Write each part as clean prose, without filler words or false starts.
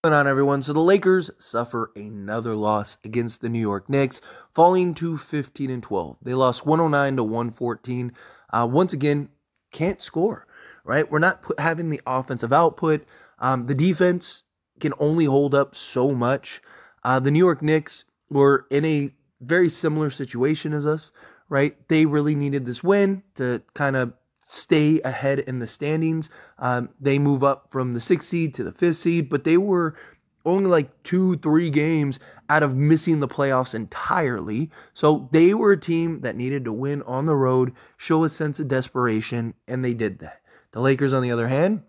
What's going on, everyone? So the Lakers suffer another loss against the New York Knicks, falling to 15-12. They lost 109 to 114. Once again, can't score, right? We're not having the offensive output. The defense can only hold up so much. The New York Knicks were in a very similar situation as us, right? They really needed this win to kind of stay ahead in the standings. They move up from the 6th seed to the 5th seed, but they were only like 2-3 games out of missing the playoffs entirely. So they were a team that needed to win on the road, show a sense of desperation, and they did that. The Lakers, on the other hand,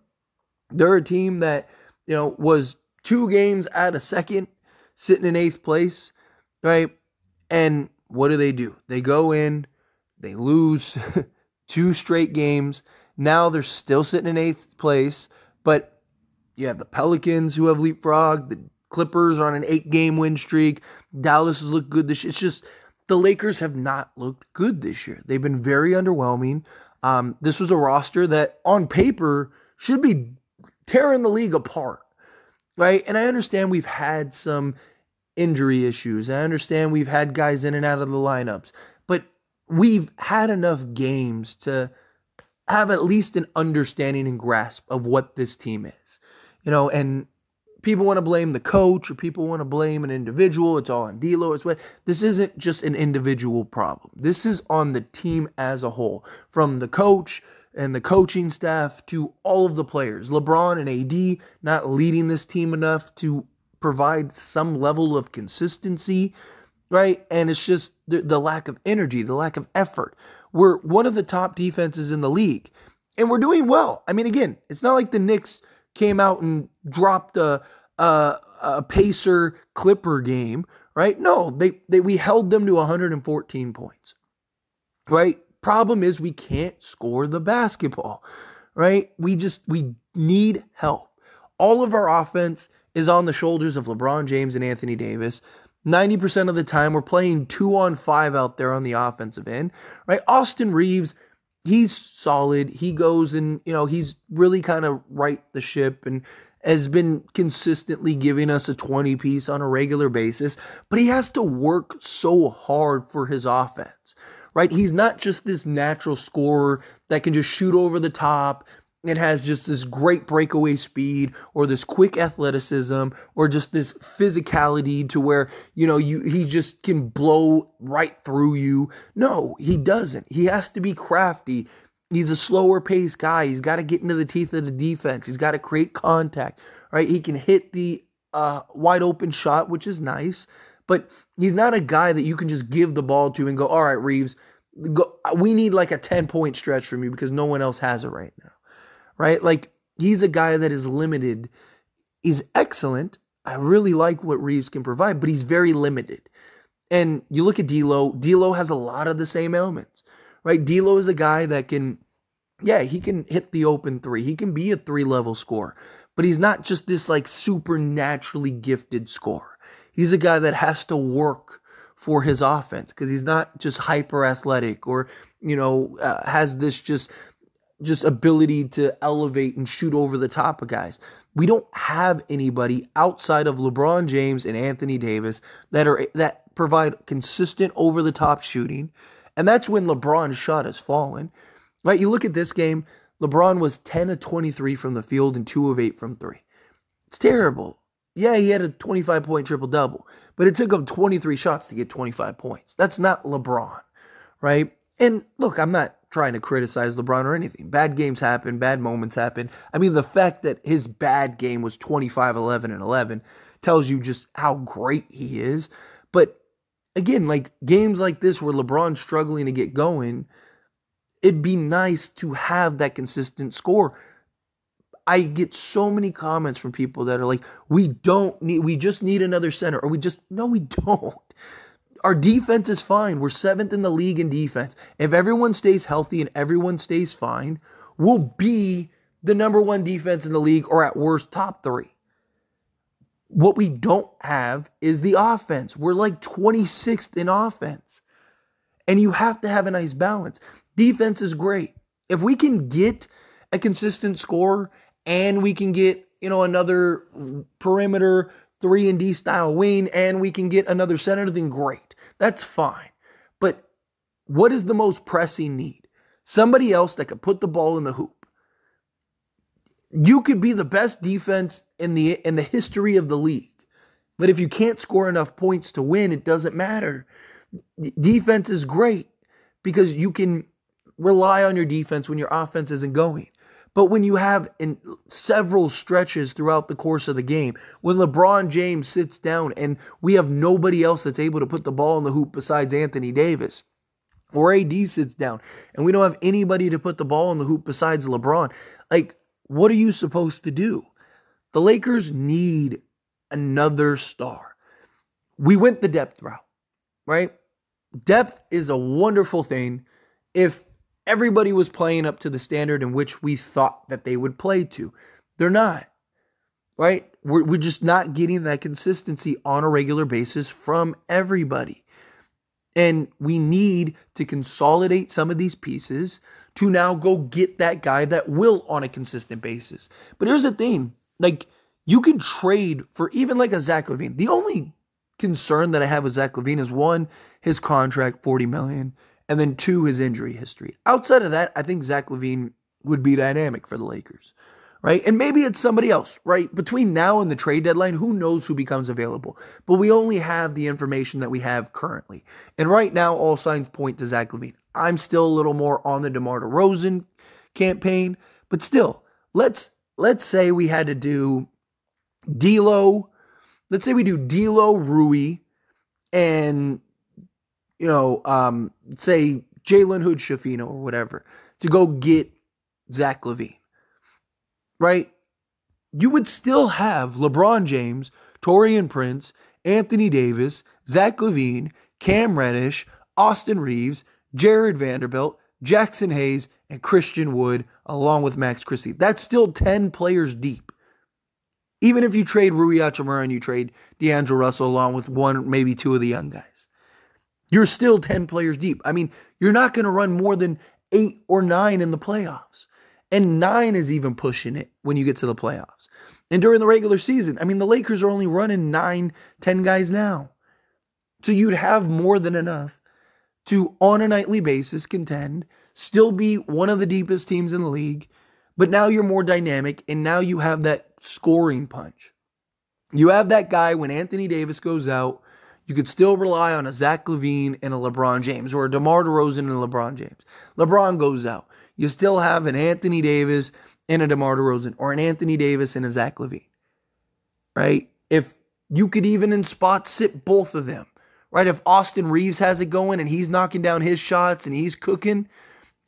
they're a team that, was 2 games out of second, sitting in 8th place, right? And what do? They go in, they lose 2 straight games. Now they're still sitting in 8th place, but you have the Pelicans who have leapfrogged. The Clippers are on an 8-game win streak. Dallas has looked good this year. It's just the Lakers have not looked good this year. They've been very underwhelming. This was a roster that on paper should be tearing the league apart, right? And I understand we've had some injury issues. I understand we've had guys in and out of the lineups, but we've had enough games to have at least an understanding and grasp of what this team is. And people want to blame the coach or people want to blame an individual. It's all on D'Lo. This isn't just an individual problem. This is on the team as a whole, from the coach and the coaching staff to all of the players. LeBron and AD not leading this team enough to provide some level of consistency, right? And it's just the lack of energy, the lack of effort. We're one of the top defenses in the league, and we're doing well. I mean, again, it's not like the Knicks came out and dropped a Pacer Clipper game, right? No, we held them to 114 points, right? Problem is we can't score the basketball, right? We need help. All of our offense is on the shoulders of LeBron James and Anthony Davis. 90% of the time, we're playing 2-on-5 out there on the offensive end, right? Austin Reeves, he's solid. He goes and, he's really kind of right the ship and has been consistently giving us a 20-piece on a regular basis, but he has to work so hard for his offense, right? He's not just this natural scorer that can just shoot over the top and has just this great breakaway speed or this quick athleticism or just this physicality to where, he just can blow right through you. No, he doesn't. He has to be crafty. He's a slower paced guy. He's got to get into the teeth of the defense. He's got to create contact, right? He can hit the wide open shot, which is nice, but he's not a guy that you can just give the ball to and go, all right, Reeves, we need like a 10-point stretch from you because no one else has it right now. Right? Like, he's a guy that is limited. He's excellent. I really like what Reeves can provide, but he's very limited. And you look at D'Lo. D'Lo has a lot of the same elements, right? D'Lo is a guy that can, he can hit the open 3. He can be a 3-level scorer, but he's not just this like supernaturally gifted scorer. He's a guy that has to work for his offense because he's not just hyper athletic or, has this just ability to elevate and shoot over the top of guys. We don't have anybody outside of LeBron James and Anthony Davis that provide consistent over the top shooting. And that's when LeBron's shot has fallen. Right? You look at this game, LeBron was 10 of 23 from the field and 2 of 8 from 3. It's terrible. Yeah, he had a 25-point triple-double, but it took him 23 shots to get 25 points. That's not LeBron, right? And look, I'm not trying to criticize LeBron or anything. Bad games happen. Bad moments happen. I mean, the fact that his bad game was 25, 11, and 11 tells you just how great he is. But again, like games like this where LeBron's struggling to get going, it'd be nice to have that consistent score. I get so many comments from people that are like, we just need another center. Or no, we don't. Our defense is fine. We're 7th in the league in defense. If everyone stays healthy and everyone stays fine, we'll be the number 1 defense in the league or at worst top 3. What we don't have is the offense. We're like 26th in offense. And you have to have a nice balance. Defense is great. If we can get a consistent score and we can get another perimeter 3-and-D style wing and we can get another center, then great. That's fine. But what is the most pressing need? Somebody else that could put the ball in the hoop. You could be the best defense in the history of the league. But if you can't score enough points to win, it doesn't matter. Defense is great because you can rely on your defense when your offense isn't going. But when you have in several stretches throughout the course of the game, when LeBron James sits down and we have nobody else that's able to put the ball in the hoop besides Anthony Davis, or AD sits down and we don't have anybody to put the ball in the hoop besides LeBron, like, what are you supposed to do? The Lakers need another star. We went the depth route, right? Depth is a wonderful thing if everybody was playing up to the standard in which we thought that they would play to. They're not, right? We're just not getting that consistency on a regular basis from everybody. And we need to consolidate some of these pieces to now go get that guy that will on a consistent basis. But here's the thing, like, you can trade for even like a Zach Lavine. The only concern that I have with Zach Lavine is one, his contract, $40 million, and then two, his injury history. Outside of that, I think Zach Lavine would be dynamic for the Lakers, right? And maybe it's somebody else, right? Between now and the trade deadline, who knows who becomes available? But we only have the information that we have currently. And right now, all signs point to Zach Lavine. I'm still a little more on the DeMar DeRozan campaign, but still, let's say we had to do D'Lo. Let's say we do D'Lo, Rui, and say Jalen Hood-Schifino or whatever to go get Zach Lavine, right? You would still have LeBron James, Taurean Prince, Anthony Davis, Zach Lavine, Cam Reddish, Austin Reeves, Jared Vanderbilt, Jackson Hayes, and Christian Wood, along with Max Christie. That's still 10 players deep. Even if you trade Rui Hachimura and you trade D'Angelo Russell along with one, maybe two of the young guys, you're still 10 players deep. I mean, you're not going to run more than 8 or 9 in the playoffs. And 9 is even pushing it when you get to the playoffs. And during the regular season, I mean, the Lakers are only running 9, 10 guys now. So you'd have more than enough to, on a nightly basis, contend, still be one of the deepest teams in the league, but now you're more dynamic, and now you have that scoring punch. You have that guy when Anthony Davis goes out, you could still rely on a Zach Lavine and a LeBron James, or a DeMar DeRozan and a LeBron James. LeBron goes out. You still have an Anthony Davis and a DeMar DeRozan, or an Anthony Davis and a Zach Lavine, right? If you could even in spots sit both of them, right? If Austin Reeves has it going and he's knocking down his shots and he's cooking,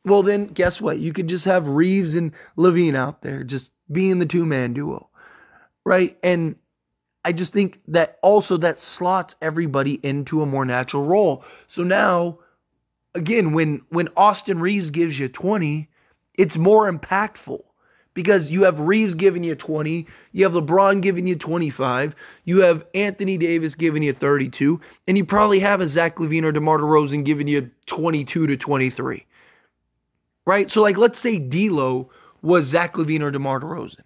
well then guess what? You could just have Reeves and Lavine out there just being the two-man duo, right? And I just think that also that slots everybody into a more natural role. So now, again, when Austin Reeves gives you 20, it's more impactful because you have Reeves giving you 20, you have LeBron giving you 25, you have Anthony Davis giving you 32, and you probably have a Zach Lavine or DeMar DeRozan giving you 22 to 23, right? So like, let's say D'Lo was Zach Lavine or DeMar DeRozan,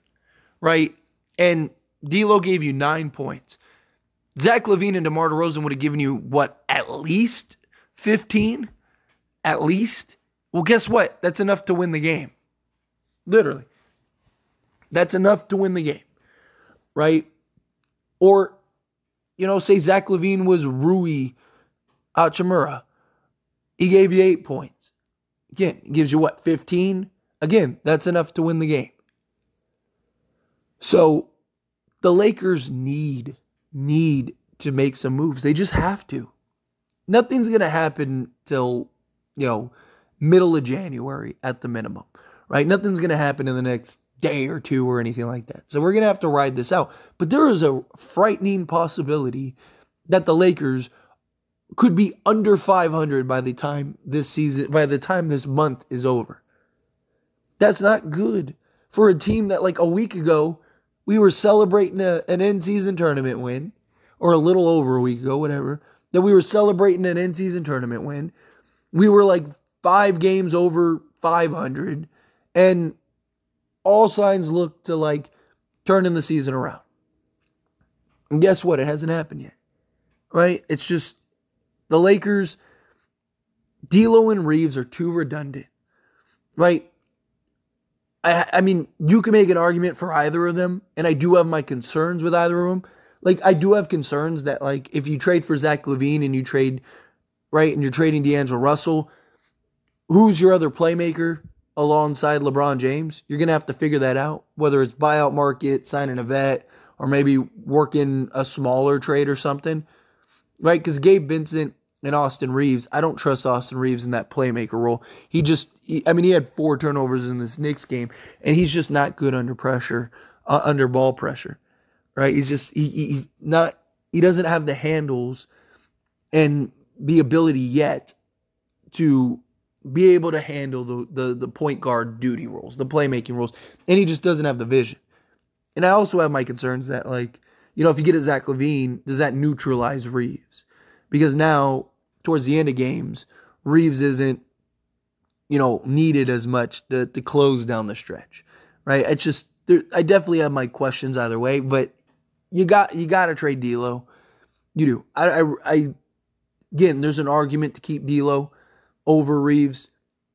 right? And D'Lo gave you 9 points. Zach Lavine and DeMar DeRozan would have given you, what, at least 15? At least? Well, guess what? That's enough to win the game. Literally. That's enough to win the game, right? Or, say Zach Lavine was Rui Hachimura. He gave you 8 points. Again, he gives you what, 15? Again, that's enough to win the game. So, the Lakers need to make some moves. They just have to. Nothing's going to happen till, middle of January at the minimum, right? Nothing's going to happen in the next day or two or anything like that. So we're going to have to ride this out. But there is a frightening possibility that the Lakers could be under 500 by the time this month is over. That's not good for a team that like a week ago we were celebrating an in-season tournament win, or a little over a week ago, whatever, that we were celebrating an in-season tournament win. We were like 5 games over 500, and all signs look to like turning the season around. And guess what? It hasn't happened yet, right? It's just the Lakers, D'Lo and Reeves are too redundant, right? I mean, you can make an argument for either of them, and I do have my concerns with either of them. Like, I do have concerns that, like, if you trade for Zach Lavine and you trade, right, and you're trading D'Angelo Russell, who's your other playmaker alongside LeBron James? You're going to have to figure that out, whether it's buyout market, signing a vet, or maybe working a smaller trade or something, right? Because Gabe Vincent and Austin Reeves, I don't trust Austin Reeves in that playmaker role. He had 4 turnovers in this Knicks game, and he's just not good under pressure, under ball pressure, right? He's not, he doesn't have the handles and the ability yet to be able to handle the point guard duty roles, the playmaking roles, and he just doesn't have the vision. And I also have my concerns that, like, you know, if you get a Zach Lavine, does that neutralize Reeves? Because now, towards the end of games, Reeves isn't, you know, needed as much to close down the stretch, right? It's just, I definitely have my questions either way, but you got to trade D'Lo. You do. Again, there's an argument to keep D'Lo over Reeves,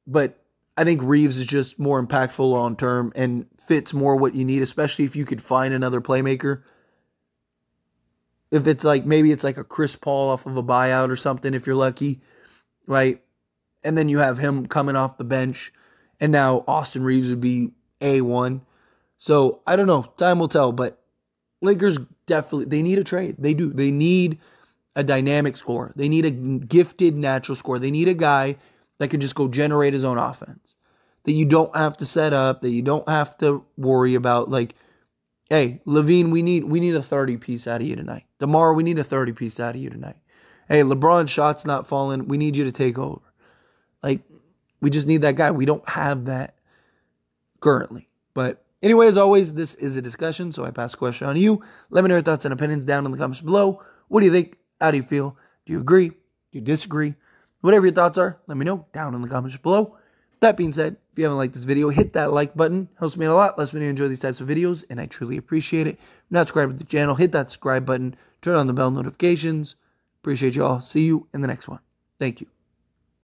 but I think Reeves is just more impactful long term and fits more what you need, especially if you could find another playmaker. If it's like, maybe it's like a Chris Paul off of a buyout or something, if you're lucky, right? And then you have him coming off the bench, and now Austin Reeves would be A1. So, I don't know. Time will tell, but Lakers definitely, they need a trade. They do. They need a dynamic scorer. They need a gifted natural scorer. They need a guy that can just go generate his own offense, that you don't have to set up, that you don't have to worry about, like, hey, Lavine, we need a 30-piece out of you tonight. Demar, we need a 30-piece out of you tonight. Hey, LeBron's shot's not falling. We need you to take over. Like, we just need that guy. We don't have that currently. But anyway, as always, this is a discussion, so I pass the question on to you. Let me know your thoughts and opinions down in the comments below. What do you think? How do you feel? Do you agree? Do you disagree? Whatever your thoughts are, let me know down in the comments below. That being said, if you haven't liked this video, hit that like button. Helps me out a lot. Lets me know you enjoy these types of videos, and I truly appreciate it. If you're not subscribed to the channel, hit that subscribe button. Turn on the bell notifications. Appreciate you all. See you in the next one. Thank you.